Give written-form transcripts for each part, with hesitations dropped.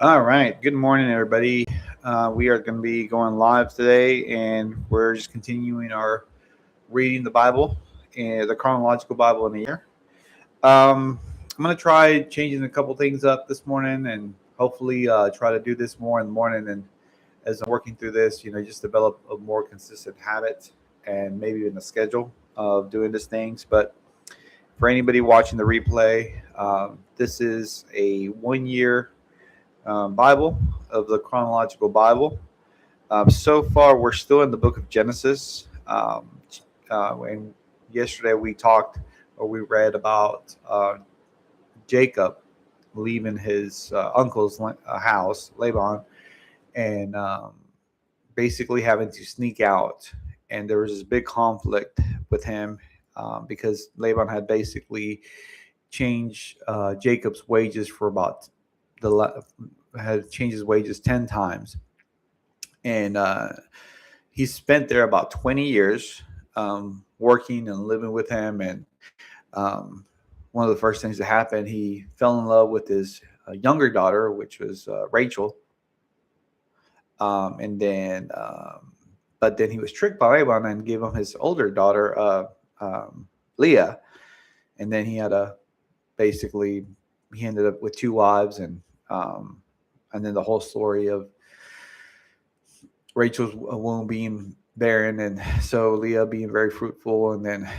All right. Good morning, everybody. We are going to be going live today, and we're just continuing our reading the Bible, and the chronological Bible in a year. I'm going to try changing a couple things up this morning, and hopefully try to do this more in the morning. And as I'm working through this, just develop a more consistent habit and maybe even a schedule of doing these things. But for anybody watching the replay, this is a 1 year Bible of the chronological Bible. So far, we're still in the book of Genesis. And yesterday we talked or we read about Jacob leaving his uncle's house, Laban, and basically having to sneak out. And there was this big conflict with him because Laban had basically changed Jacob's wages for about the had changed his wages 10 times. And he spent there about 20 years working and living with him. And um, one of the first things that happened, he fell in love with his younger daughter, which was Rachel. And then, but then he was tricked by Laban and gave him his older daughter, Leah. And then he had basically, he ended up with two wives, and then the whole story of Rachel's womb being barren, and so Leah being very fruitful, and then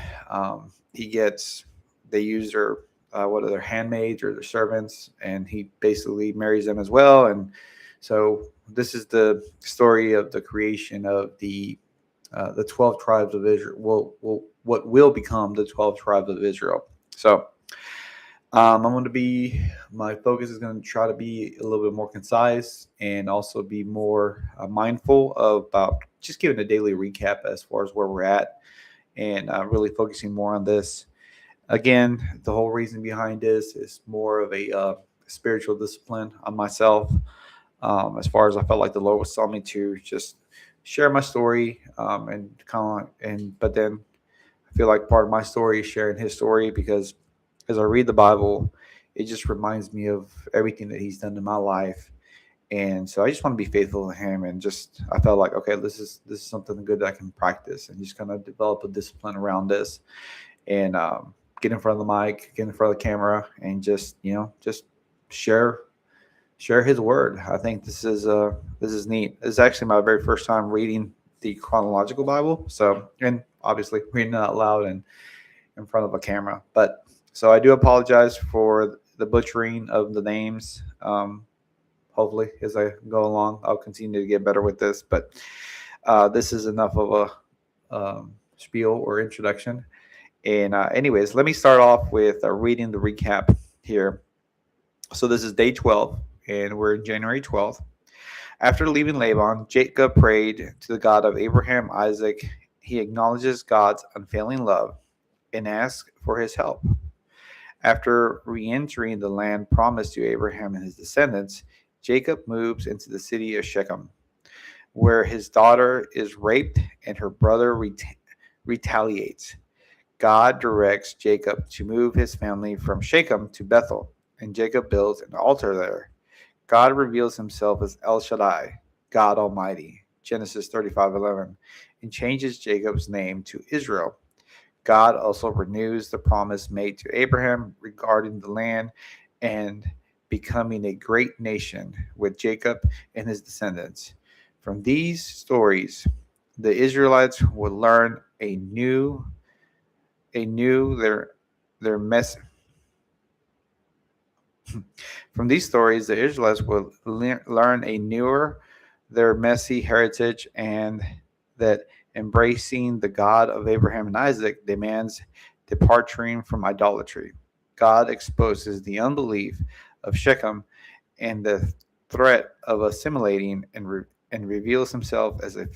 he gets they use their what are their handmaids or their servants, and he basically marries them as well, and so this is the story of the creation of the 12 tribes of Israel. What will become the 12 tribes of Israel. So I'm going to be, my focus is going to try to be a little bit more concise and also be more mindful about just giving a daily recap as far as where we're at and really focusing more on this. Again, the whole reason behind this is more of a spiritual discipline on myself. As far as I felt like the Lord was telling me to just share my story and kind of, but then I feel like part of my story is sharing his story because as I read the Bible, it just reminds me of everything that He's done in my life, and so I just want to be faithful to Him. And just I felt like, okay, this is something good that I can practice, and just kind of develop a discipline around this, and get in front of the mic, get in front of the camera, and just share His word. I think this is neat. This is actually my very first time reading the chronological Bible, so and obviously reading it out loud and in front of a camera, but. So I do apologize for the butchering of the names. Hopefully, as I go along, I'll continue to get better with this. But this is enough of a spiel or introduction. And anyways, let me start off with reading the recap here. So this is day 12, and we're January 12th. After leaving Laban, Jacob prayed to the God of Abraham, Isaac. He acknowledges God's unfailing love and asks for his help. After re-entering the land promised to Abraham and his descendants, Jacob moves into the city of Shechem, where his daughter is raped and her brother retaliates. God directs Jacob to move his family from Shechem to Bethel, and Jacob builds an altar there. God reveals himself as El Shaddai, God Almighty, Genesis 35:11, and changes Jacob's name to Israel. God also renews the promise made to Abraham regarding the land and becoming a great nation with Jacob and his descendants. From these stories, the Israelites would learn their mess. From these stories, the Israelites will learn a newer their messy heritage, and that embracing the God of Abraham and Isaac demands departing from idolatry. God exposes the unbelief of Shechem and the threat of assimilating, and reveals himself as a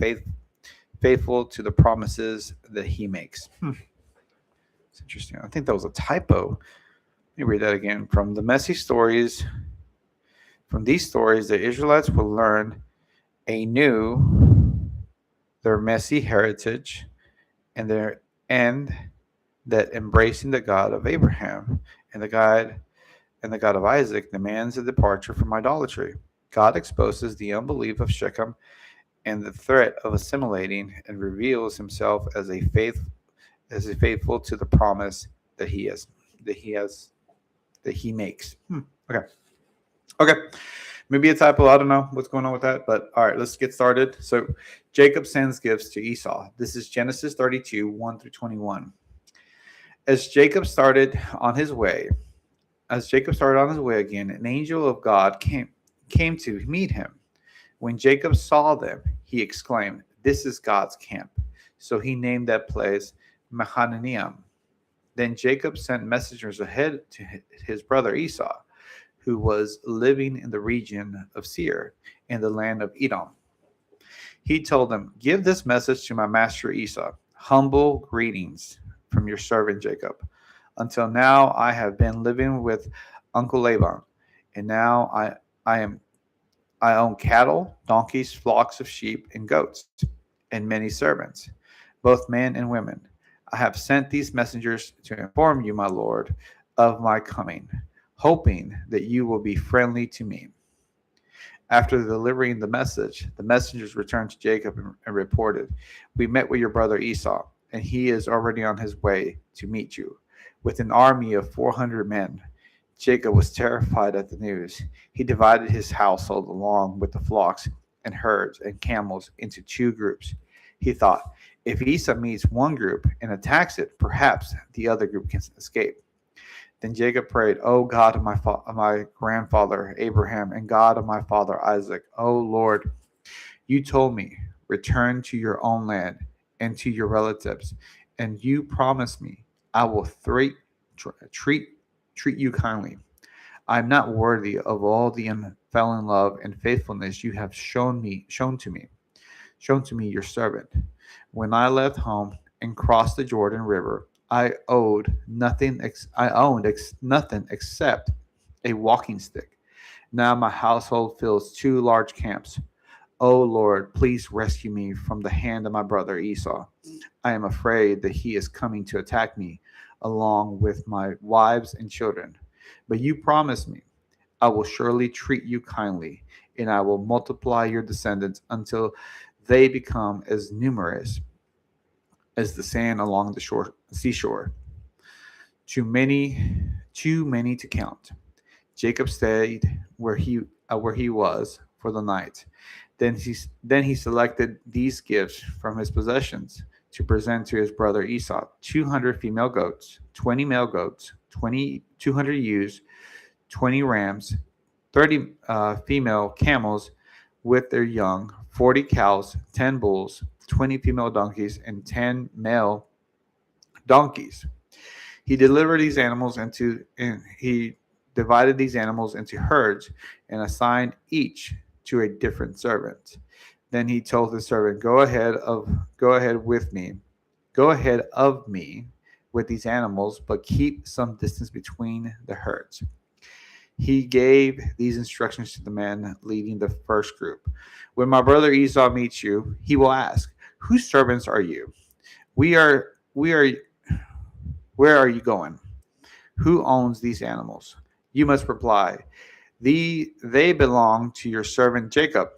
faithful to the promises that he makes. It's interesting. I think that was a typo. Let me read that again. From these stories, the Israelites will learn anew their messy heritage and that embracing the God of Abraham and the God of Isaac demands a departure from idolatry. God exposes the unbelief of Shechem and the threat of assimilating, and reveals himself as a faithful to the promise that he has that he has that he makes. Okay. Okay. Maybe a typo. I don't know what's going on with that. But all right, let's get started. So Jacob sends gifts to Esau. This is Genesis 32, 1 through 21. As Jacob started on his way, as Jacob started on his way again, an angel of God came to meet him. When Jacob saw them, he exclaimed, "This is God's camp." So he named that place Mahanaim. Then Jacob sent messengers ahead to his brother Esau, who was living in the region of Seir, in the land of Edom. He told them, "Give this message to my master Esau. Humble greetings from your servant Jacob. Until now I have been living with Uncle Laban, and now I own cattle, donkeys, flocks of sheep, and goats, and many servants, both men and women. I have sent these messengers to inform you, my lord, of my coming, hoping that you will be friendly to me." After delivering the message, the messengers returned to Jacob and reported, "We met with your brother Esau, and he is already on his way to meet you, with an army of 400 men." Jacob was terrified at the news. He divided his household along with the flocks and herds and camels into two groups. He thought, if Esau meets one group and attacks it, perhaps the other group can escape. Then Jacob prayed, "O God of my grandfather Abraham and God of my father Isaac, O Lord, you told me, return to your own land and to your relatives, and you promised me, I will treat you kindly. I am not worthy of all the unfailing love and faithfulness you have shown to me, your servant. When I left home and crossed the Jordan River, I owned nothing except a walking stick. Now my household fills two large camps. O Lord, please rescue me from the hand of my brother Esau. I am afraid that he is coming to attack me, along with my wives and children. But you promised me, I will surely treat you kindly, and I will multiply your descendants until they become as numerous as the sand along the seashore. Too many to count. Jacob stayed where he was for the night. Then he selected these gifts from his possessions to present to his brother Esau: 200 female goats, 20 male goats, 200 ewes, 20 rams, 30 female camels with their young, 40 cows, 10 bulls, 20 female donkeys, and 10 male donkeys. He delivered these animals into and he divided these animals into herds and assigned each to a different servant. Then he told the servant, Go ahead with me. Go ahead of me with these animals, but keep some distance between the herds." He gave these instructions to the man leading the first group. "When my brother Esau meets you, he will ask, 'Whose servants are you? We are Where are you going? Who owns these animals?' You must reply, they belong to your servant Jacob,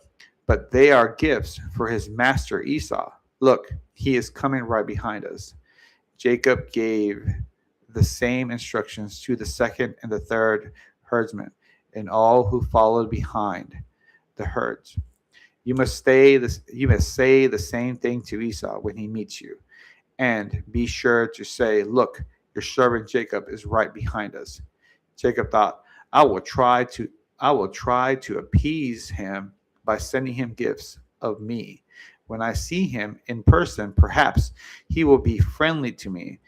but they are gifts for his master Esau. Look, he is coming right behind us." Jacob gave the same instructions to the second and the third herdsmen and all who followed behind the herds. You must say the same thing to Esau when he meets you, and be sure to say, 'Look, your servant Jacob is right behind us.'" Jacob thought, I will try to I will try to appease him by sending him gifts of me. When I see him in person, perhaps he will be friendly to me."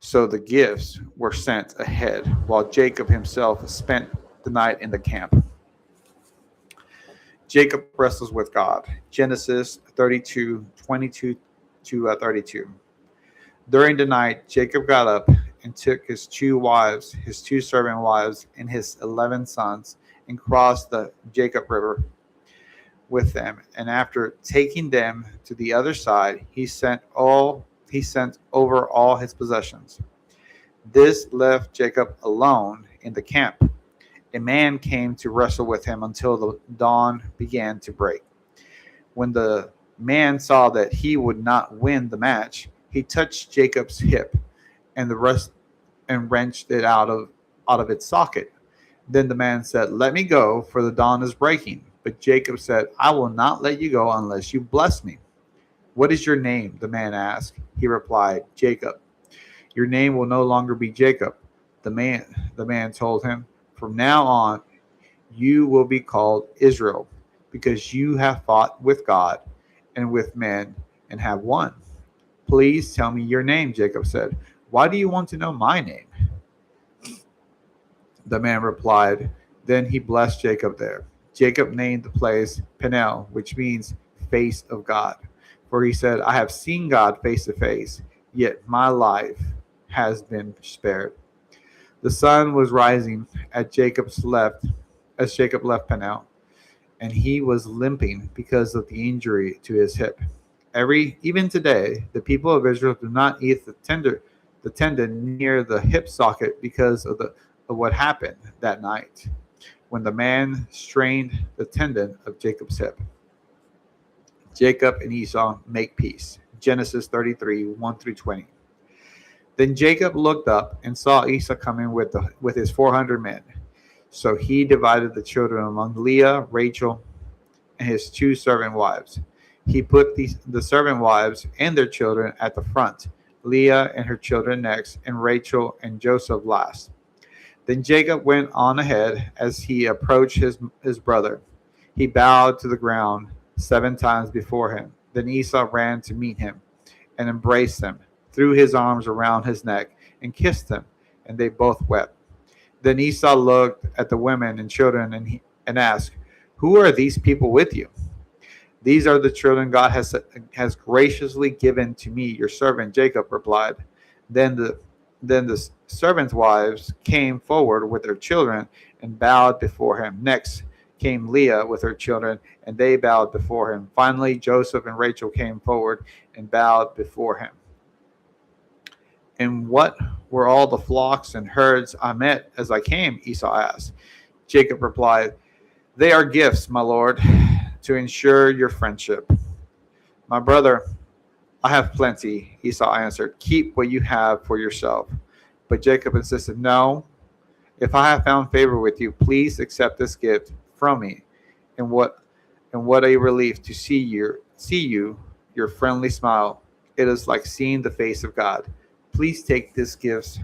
So the gifts were sent ahead, while Jacob himself spent the night in the camp. Jacob wrestles with God. Genesis 32:22 to 32. During the night, Jacob got up and took his two wives, his two servant wives, and his 11 sons, and crossed the Jacob River with them. And after taking them to the other side, he sent over all his possessions. This left Jacob alone in the camp, A man came to wrestle with him until the dawn began to break. When the man saw that he would not win the match, he touched Jacob's hip and the rest and wrenched it out of its socket. Then the man said, "Let me go, for the dawn is breaking." But Jacob said, "I will not let you go unless you bless me." "What is your name?" the man asked. He replied, "Jacob." "Your name will no longer be Jacob," the man told him. "From now on, you will be called Israel, because you have fought with God and with men and have won." "Please tell me your name," Jacob said. "Why do you want to know my name?" The man replied. Then he blessed Jacob there. Jacob named the place Peniel, which means face of God. For he said, "I have seen God face to face, yet my life has been spared." The sun was rising at Jacob's left as Jacob left Peniel, and he was limping because of the injury to his hip. Even today, the people of Israel do not eat the tendon near the hip socket because of what happened that night when the man strained the tendon of Jacob's hip. Jacob and Esau make peace. Genesis 33, 1 through 20. Then Jacob looked up and saw Esau coming with his 400 men. So he divided the children among Leah, Rachel, and his two servant wives. He put the servant wives and their children at the front, Leah and her children next, and Rachel and Joseph last. Then Jacob went on ahead as he approached his brother. He bowed to the ground 7 times before him. Then Esau ran to meet him and embraced him, threw his arms around his neck, and kissed him, and they both wept. Then Esau looked at the women and children and asked, "Who are these people with you?" "These are the children God has graciously given to me, your servant," Jacob replied. Then the servants' wives came forward with their children and bowed before him. Next came Leah with her children, and they bowed before him. Finally, Joseph and Rachel came forward and bowed before him. "And what were all the flocks and herds I met as I came?" Esau asked. Jacob replied, "They are gifts, my lord, to ensure your friendship." "My brother, I have plenty," Esau answered. "Keep what you have for yourself." But Jacob insisted, "No, if I have found favor with you, please accept this gift from me. And what a relief to see you, your friendly smile. It is like seeing the face of God. Please take this gift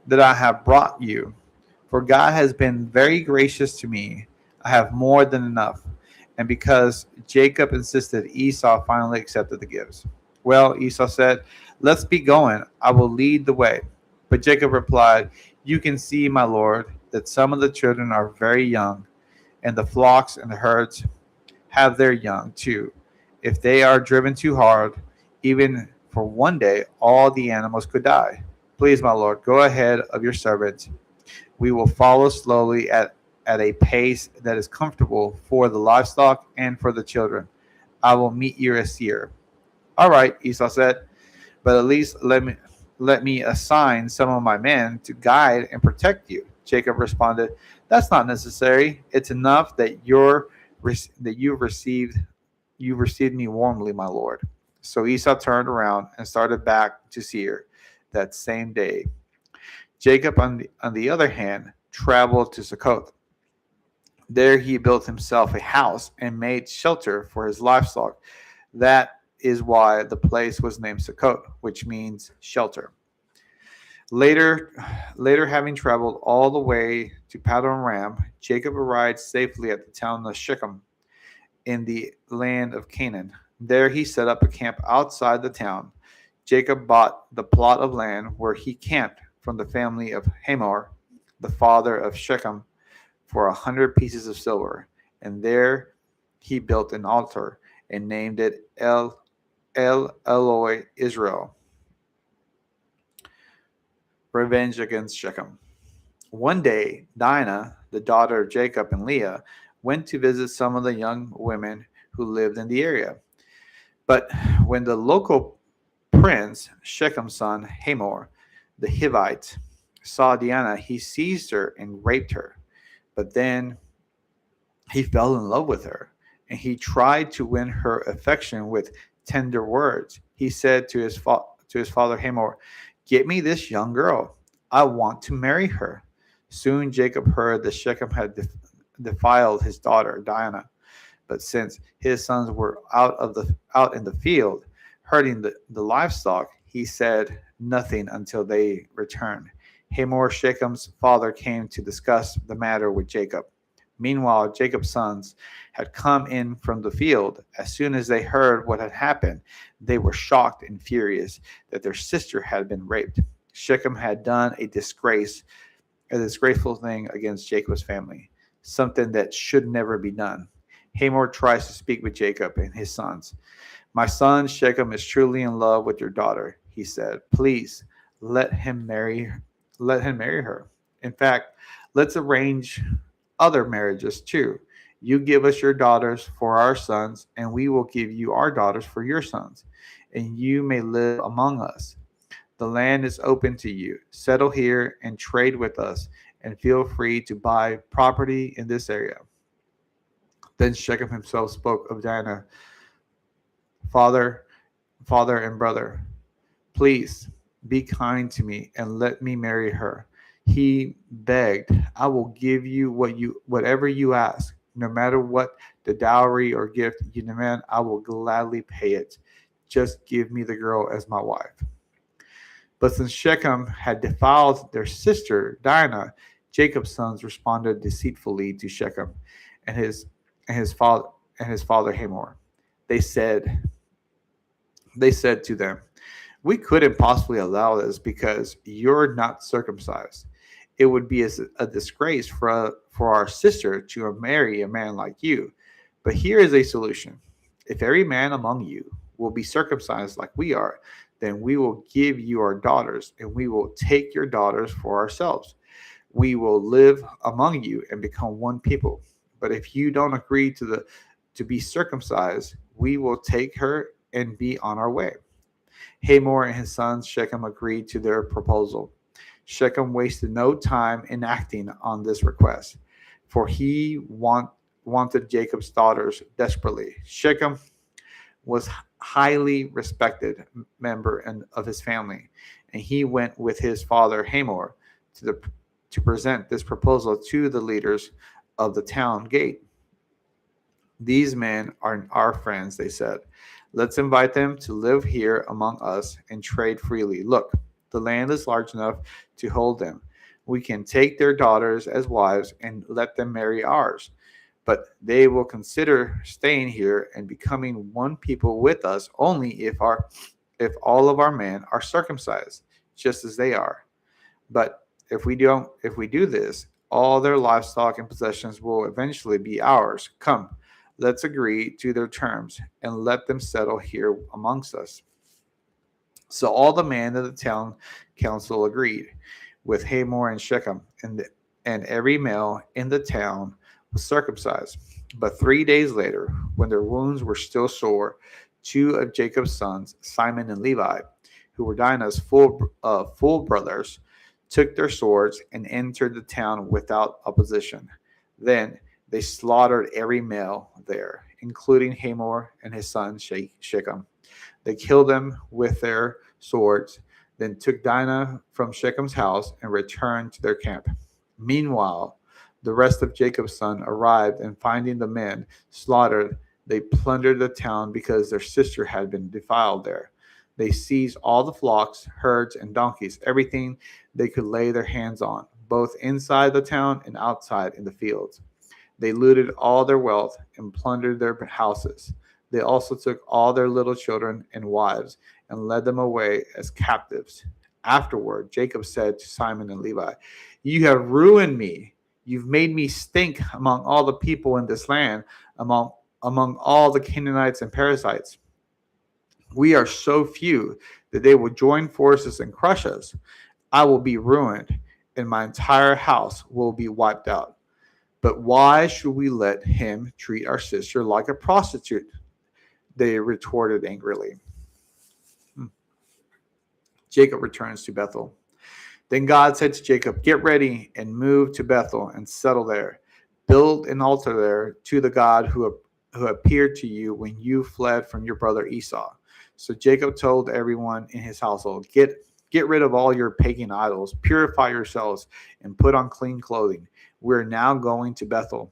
that I have brought you, for God has been very gracious to me. I have more than enough." And because Jacob insisted, Esau finally accepted the gifts. "Well," Esau said, "let's be going. I will lead the way." But Jacob replied, "You can see, my lord, that some of the children are very young, and the flocks and the herds have their young too. If they are driven too hard, even for one day, all the animals could die. Please, my lord, go ahead of your servants. We will follow slowly at a pace that is comfortable for the livestock and for the children. I will meet you as Seir." "All right," Esau said, "but at least let me assign some of my men to guide and protect you." Jacob responded, "That's not necessary. It's enough that you've received me warmly, my lord." So Esau turned around and started back to Seir that same day. Jacob, on the other hand, traveled to Succoth. There he built himself a house and made shelter for his livestock. That is why the place was named Succoth, which means shelter. Later, later having traveled all the way to Paddan-aram, Jacob arrived safely at the town of Shechem in the land of Canaan. There he set up a camp outside the town. Jacob bought the plot of land where he camped from the family of Hamor, the father of Shechem, for 100 pieces of silver, and there he built an altar and named it El Eloi Israel, revenge against Shechem. One day, Dinah, the daughter of Jacob and Leah, went to visit some of the young women who lived in the area. But when the local prince, Shechem's son Hamor, the Hivite, saw Dinah, he seized her and raped her. But then he fell in love with her, and he tried to win her affection with tender words. He said to his father Hamor, "Get me this young girl. I want to marry her." Soon Jacob heard that Shechem had defiled his daughter Dinah, but since his sons were out in the field herding the livestock, he said nothing until they returned. Hamor, Shechem's father, came to discuss the matter with Jacob. Meanwhile, Jacob's sons had come in from the field. As soon as they heard what had happened, they were shocked and furious that their sister had been raped. Shechem had done a disgraceful thing against Jacob's family, something that should never be done. Hamor tries to speak with Jacob and his sons. "My son Shechem is truly in love with your daughter," he said. "Please let him marry let him marry her. In fact, let's arrange other marriages too. You give us your daughters for our sons, and we will give you our daughters for your sons, and you may live among us. The land is open to you. Settle here and trade with us, and feel free to buy property in this area." Then Shechem himself spoke of Dinah, "Father, father and brother, please be kind to me and let me marry her." He begged, "I will give you whatever you ask, no matter what the dowry or gift you demand. I will gladly pay it. Just give me the girl as my wife." But since Shechem had defiled their sister Dinah, Jacob's sons responded deceitfully to Shechem and his father Hamor. They said they said to them, "We couldn't possibly allow this because you're not circumcised. It would be a disgrace for our sister to marry a man like you. But here is a solution. If every man among you will be circumcised like we are, then we will give you our daughters, and we will take your daughters for ourselves. We will live among you and become one people. But if you don't agree to be circumcised, we will take her and be on our way." Hamor and his sons Shechem agreed to their proposal. Shechem wasted no time in acting on this request, for he wanted Jacob's daughters desperately. Shechem was highly respected member of his family, and he went with his father Hamor to present this proposal to the leaders of the town gate. "These men are our friends," they said. "Let's invite them to live here among us and trade freely. Look, the land is large enough to hold them. We can take their daughters as wives and let them marry ours. But they will consider staying here and becoming one people with us only if all of our men are circumcised, just as they are. But if we do this, all their livestock and possessions will eventually be ours. Come, let's agree to their terms and let them settle here amongst us." So all the men of the town council agreed with Hamor and Shechem, and every male in the town was circumcised. But 3 days later, when their wounds were still sore, two of Jacob's sons, Simon and Levi, who were Dinah's full brothers, took their swords and entered the town without opposition. Then they slaughtered every male there, including Hamor and his son Shechem. They killed them with their swords, then took Dinah from Shechem's house and returned to their camp. Meanwhile, the rest of Jacob's son arrived, and finding the men slaughtered, they plundered the town because their sister had been defiled there. They seized all the flocks, herds, and donkeys, everything they could lay their hands on, both inside the town and outside in the fields. They looted all their wealth and plundered their houses. They also took all their little children and wives and led them away as captives. Afterward, Jacob said to Simon and Levi, "You have ruined me. You've made me stink among all the people in this land, among all the Canaanites and Perizzites. We are so few that they will join forces and crush us. I will be ruined, and my entire house will be wiped out. But why should we let him treat our sister like a prostitute?" They retorted angrily. Jacob returns to Bethel. Then God said to Jacob, "Get ready and move to Bethel and settle there. Build an altar there to the God who appeared to you when you fled from your brother Esau." So Jacob told everyone in his household, Get rid of all your pagan idols, purify yourselves, and put on clean clothing. We're now going to Bethel,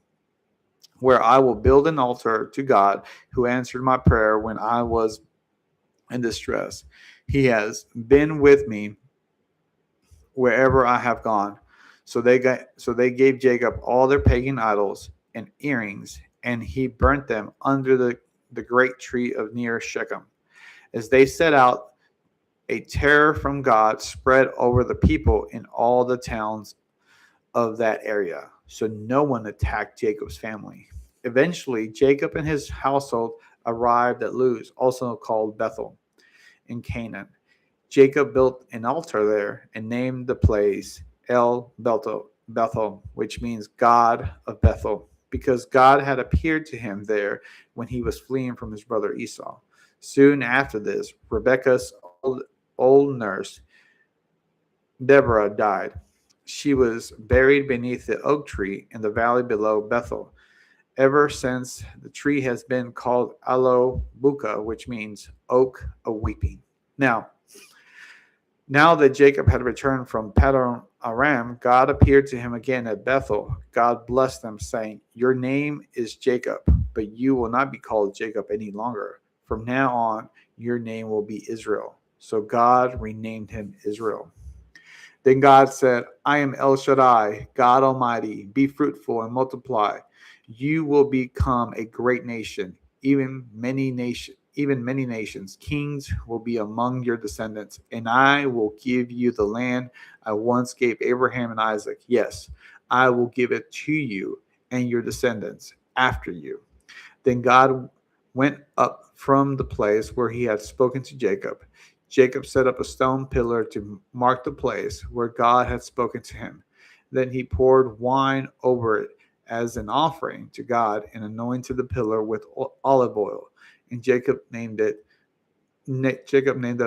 where I will build an altar to God who answered my prayer when I was in distress. He has been with me wherever I have gone. So they gave Jacob all their pagan idols and earrings, and he burnt them under the great tree of near Shechem. As they set out, a terror from God spread over the people in all the towns of that area. So no one attacked Jacob's family. Eventually, Jacob and his household arrived at Luz, also called Bethel, in Canaan. Jacob built an altar there and named the place El Bethel, which means God of Bethel, because God had appeared to him there when he was fleeing from his brother Esau. Soon after this, Rebekah's old nurse, Deborah, died. She was buried beneath the oak tree in the valley below Bethel. Ever since, the tree has been called Aloe Buka, which means oak of weeping. Now that Jacob had returned from Paddan Aram, God appeared to him again at Bethel. God blessed them, saying, "Your name is Jacob, but you will not be called Jacob any longer. From now on, your name will be Israel." So God renamed him Israel. Then God said, "I am El Shaddai, God Almighty. Be fruitful and multiply. You will become a great nation, even many nations. Kings will be among your descendants, and I will give you the land I once gave Abraham and Isaac. Yes, I will give it to you and your descendants after you." Then God went up from the place where he had spoken to Jacob. Jacob set up a stone pillar to mark the place where God had spoken to him. Then he poured wine over it as an offering to God and anointed the pillar with olive oil. And Jacob named that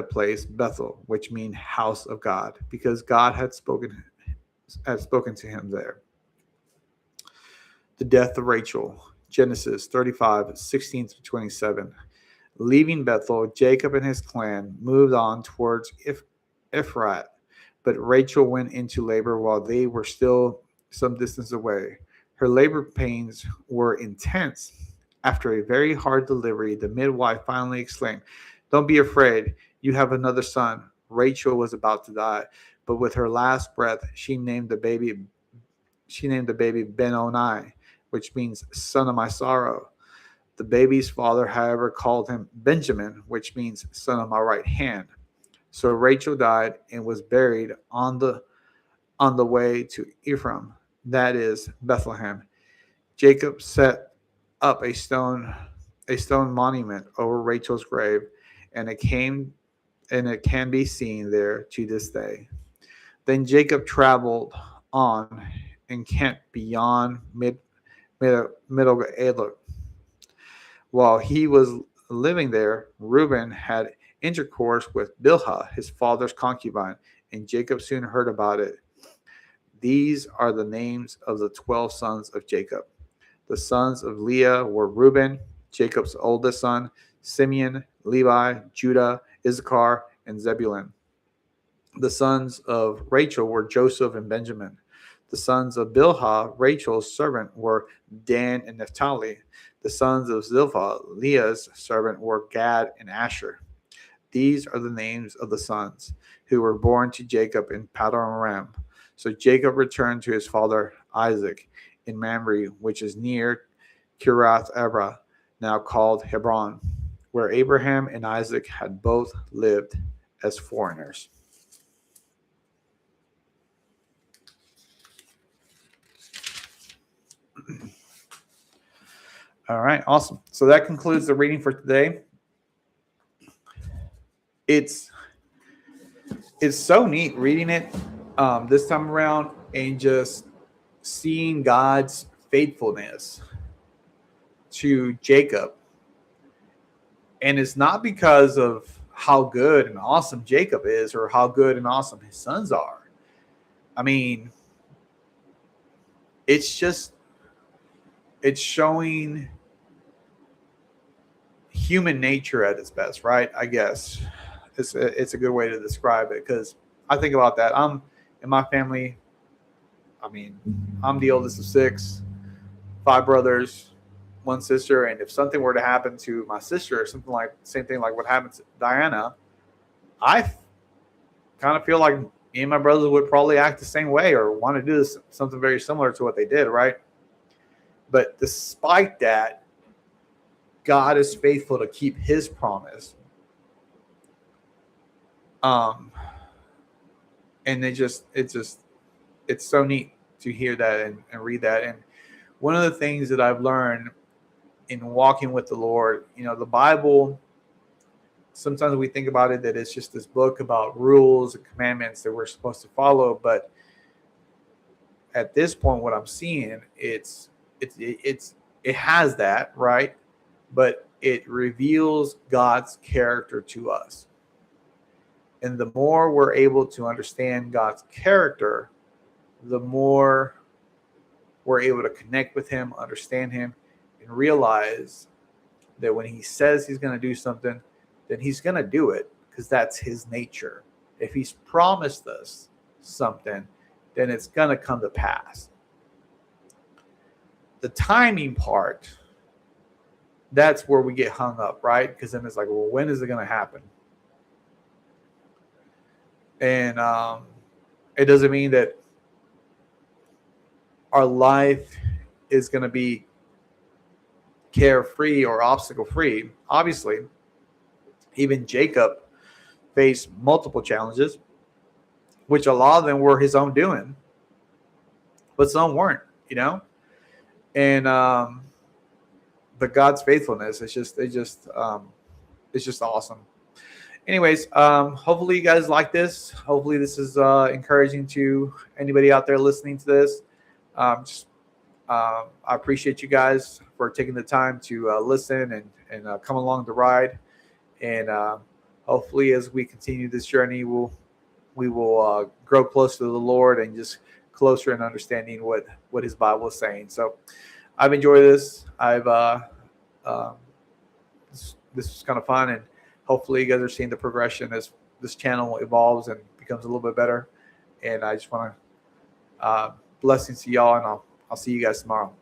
place Bethel, which means house of God, because God had spoken to him there. The death of Rachel. Genesis 35:16-27. Leaving Bethel, Jacob and his clan moved on towards Ephrat, but Rachel went into labor while they were still some distance away. Her labor pains were intense. After a very hard delivery, the midwife finally exclaimed, "Don't be afraid, you have another son." Rachel was about to die, but with her last breath, she named the baby Ben-Oni, which means son of my sorrow. The baby's father, however, called him Benjamin, which means son of my right hand. So Rachel died and was buried on the way to Ephraim, that is Bethlehem. Jacob set up a stone monument over Rachel's grave, and it can be seen there to this day. Then Jacob traveled on and camped beyond Middle Elah. While he was living there, Reuben had intercourse with Bilhah, his father's concubine, and Jacob soon heard about it. These are the names of the 12 sons of Jacob. The sons of Leah were Reuben, Jacob's oldest son, Simeon, Levi, Judah, Issachar, and Zebulun. The sons of Rachel were Joseph and Benjamin. The sons of Bilhah, Rachel's servant, were Dan and Naphtali. The sons of Zilpah, Leah's servant, were Gad and Asher. These are the names of the sons who were born to Jacob in Paddan Aram. So Jacob returned to his father Isaac in Mamre, which is near Kiriath Arba, now called Hebron, where Abraham and Isaac had both lived as foreigners. All right, awesome. So that concludes the reading for today. It's so neat reading it this time around and just seeing God's faithfulness to Jacob. And it's not because of how good and awesome Jacob is or how good and awesome his sons are. I mean, it's showing human nature at its best, right? I guess it's a good way to describe it, because I think about that. I'm in my family. I mean, I'm the oldest of six, five brothers, one sister, and if something were to happen to my sister, or something like same thing like what happened to Diana, I kind of feel like me and my brothers would probably act the same way or want to do something very similar to what they did, right? But despite that, God is faithful to keep His promise. And it's so neat to hear that and read that. And one of the things that I've learned in walking with the Lord, the Bible, sometimes we think about it that it's just this book about rules and commandments that we're supposed to follow. But at this point, what I'm seeing, it has that, right? But it reveals God's character to us. And the more we're able to understand God's character, the more we're able to connect with Him, understand Him, and realize that when He says He's going to do something, then He's going to do it, because that's His nature. If He's promised us something, then it's going to come to pass. The timing part, that's where we get hung up, right? Because then it's like, well, when is it going to happen? And it doesn't mean that our life is going to be carefree or obstacle free. Obviously, even Jacob faced multiple challenges, which a lot of them were his own doing, but some weren't, And but God's faithfulness, it's just awesome. Anyways, hopefully you guys like this. Hopefully this is encouraging to anybody out there listening to this. I appreciate you guys for taking the time to listen and come along the ride. And hopefully as we continue this journey, we will grow closer to the Lord and just closer in understanding what His Bible is saying. So I've enjoyed this. This was kind of fun, and hopefully you guys are seeing the progression as this channel evolves and becomes a little bit better. And I just want to blessings to y'all, and I'll see you guys tomorrow.